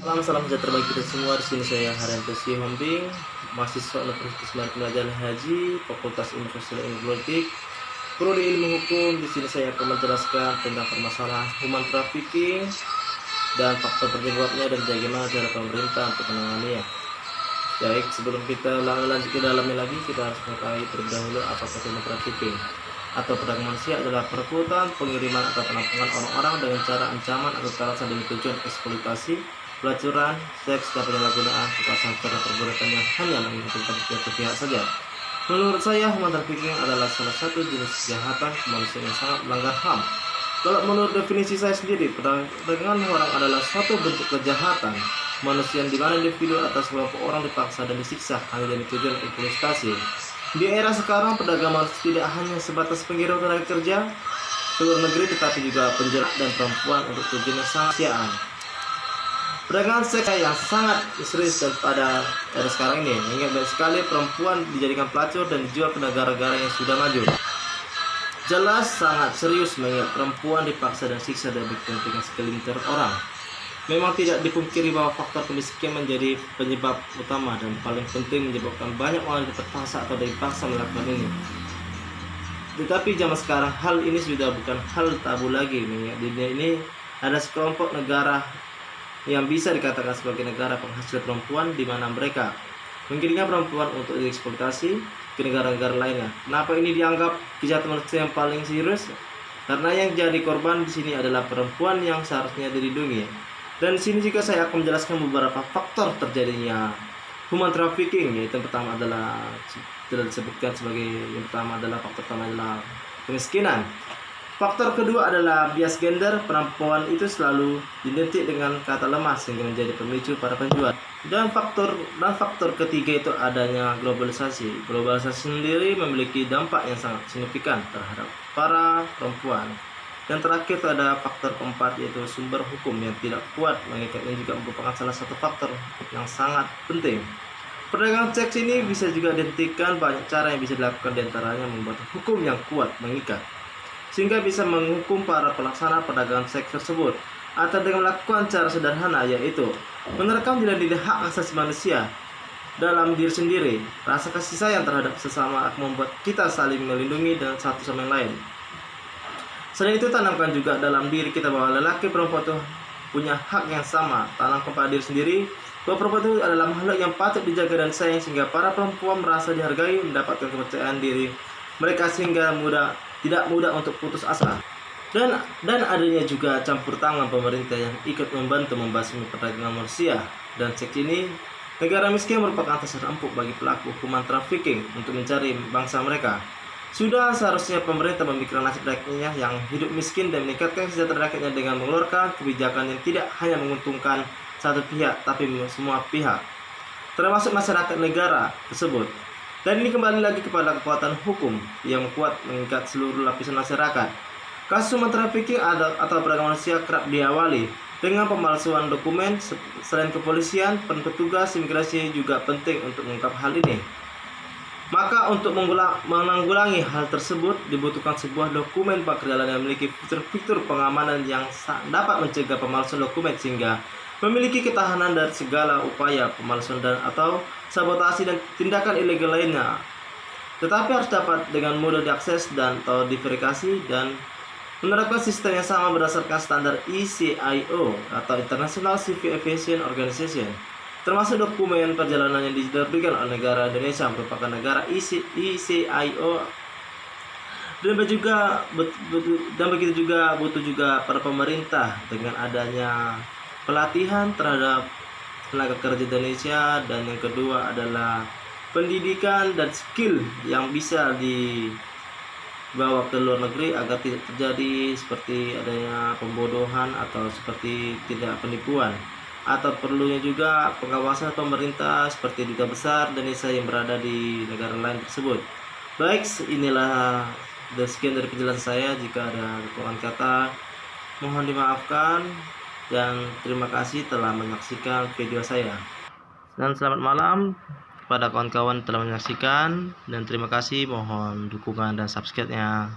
Salam sejahtera bagi kita semua. Di sini saya Haryanto Sihombing, mahasiswa Universitas Pelajaran Haji, Fakultas Ilmu Sosial Ilmu Politik, Prodi Ilmu Hukum. Di sini saya akan menjelaskan tentang permasalahan human trafficking dan faktor penyebabnya dan bagaimana cara pemerintah untuk menanganinya. Baik, sebelum kita lanjut ke dalamnya lagi, kita harus mengetahui terlebih dahulu apakah human trafficking atau perdagangan manusia adalah perekrutan, pengiriman atau penampungan orang-orang dengan cara ancaman atau kekerasan dengan tujuan eksploitasi, pelacuran, seks, dan penyalahgunaan kekuasaan serta perbuatan yang hanya menguntungkan satu pihak saja. Menurut saya, human trafficking adalah salah satu jenis kejahatan kemanusiaan yang sangat melanggar HAM. Kalau menurut definisi saya sendiri, perdagangan orang adalah suatu bentuk kejahatan manusia di mana individu atau sekelompok orang dipaksa dan disiksa hanya demi tujuan eksploitasi. Di era sekarang, perdagangan manusia tidak hanya sebatas pengirim tenaga kerja ke luar negeri, tetapi juga penjara dan perempuan untuk tujuan yang sangat kemanusiaan. Perdagangan seks yang sangat serius dan pada era sekarang ini, hingga banyak sekali perempuan dijadikan pelacur dan dijual ke negara-negara yang sudah maju. Jelas sangat serius mengingat perempuan dipaksa dan siksa demi kepentingan segelintir orang. Memang tidak dipungkiri bahwa faktor kemiskinan menjadi penyebab utama dan paling penting menyebabkan banyak orang terpaksa atau dipaksa melakukan ini. Tetapi zaman sekarang hal ini sudah bukan hal tabu lagi. Mengingat di dunia ini ada sekelompok negara yang bisa dikatakan sebagai negara penghasil perempuan, di mana mereka mengirimkan perempuan untuk dieksploitasi ke negara-negara lainnya. Kenapa ini dianggap kejahatan manusia yang paling serius? Karena yang jadi korban di sini adalah perempuan yang seharusnya dilindungi. Dan di sini juga saya akan menjelaskan beberapa faktor terjadinya human trafficking. Yaitu yang pertama adalah tidak disebutkan sebagai yang pertama adalah faktor pertama adalah kemiskinan. Faktor kedua adalah bias gender. Perempuan itu selalu identik dengan kata lemah sehingga menjadi pemicu para penjual. Dan faktor ketiga itu adanya globalisasi. Globalisasi sendiri memiliki dampak yang sangat signifikan terhadap para perempuan. Dan terakhir ada faktor keempat, yaitu sumber hukum yang tidak kuat mengikat, yang juga merupakan salah satu faktor yang sangat penting. Perdagangan seks ini bisa juga dihentikan banyak cara yang bisa dilakukan, diantaranya membuat hukum yang kuat mengikat sehingga bisa menghukum para pelaksana perdagangan seks tersebut, atau dengan melakukan cara sederhana, yaitu menerapkan nilai-nilai hak asasi manusia dalam diri sendiri. Rasa kasih sayang terhadap sesama akan membuat kita saling melindungi dan satu sama yang lain. Selain itu, tanamkan juga dalam diri kita bahwa lelaki perempuan itu punya hak yang sama. Tanamkan pada diri sendiri bahwa perempuan itu adalah makhluk yang patut dijaga dan sayang, sehingga para perempuan merasa dihargai, mendapatkan kepercayaan diri mereka sehingga tidak mudah untuk putus asa. Dan adanya juga campur tangan pemerintah yang ikut membantu membasmi perdagangan manusia dan seks ini. Negara miskin merupakan sasaran empuk bagi pelaku human trafficking untuk mencari bangsa mereka. Sudah seharusnya pemerintah memikirkan nasib rakyatnya yang hidup miskin dan meningkatkan kesejahteraan rakyatnya dengan mengeluarkan kebijakan yang tidak hanya menguntungkan satu pihak, tapi semua pihak, termasuk masyarakat negara tersebut. Dan ini kembali lagi kepada kekuatan hukum yang kuat mengikat seluruh lapisan masyarakat. Kasus human trafficking atau perdagangan manusia kerap diawali dengan pemalsuan dokumen. Selain kepolisian, petugas imigrasi juga penting untuk mengungkap hal ini. Maka untuk menanggulangi hal tersebut dibutuhkan sebuah dokumen perjalanan yang memiliki fitur-fitur pengamanan yang dapat mencegah pemalsuan dokumen sehingga memiliki ketahanan dari segala upaya pemalsuan dan atau sabotasi dan tindakan ilegal lainnya. Tetapi harus dapat dengan mudah diakses dan atau diverifikasi dan menerapkan sistem yang sama berdasarkan standar ICAO atau International Civil Aviation Organization. Termasuk dokumen perjalanan yang diterbitkan oleh negara Indonesia merupakan negara ICAO, dan begitu juga butuh juga para pemerintah dengan adanya pelatihan terhadap tenaga kerja Indonesia, dan yang kedua adalah pendidikan dan skill yang bisa dibawa ke luar negeri agar tidak terjadi seperti adanya pembodohan atau seperti tidak penipuan. Atau perlunya juga pengawasan pemerintah seperti duta besar Indonesia yang berada di negara lain tersebut. Baik, inilah sekian dari penjelasan saya. Jika ada kekurangan kata, mohon dimaafkan, dan terima kasih telah menyaksikan video saya. Dan selamat malam kepada kawan-kawan telah menyaksikan, dan terima kasih, mohon dukungan dan subscribe-nya.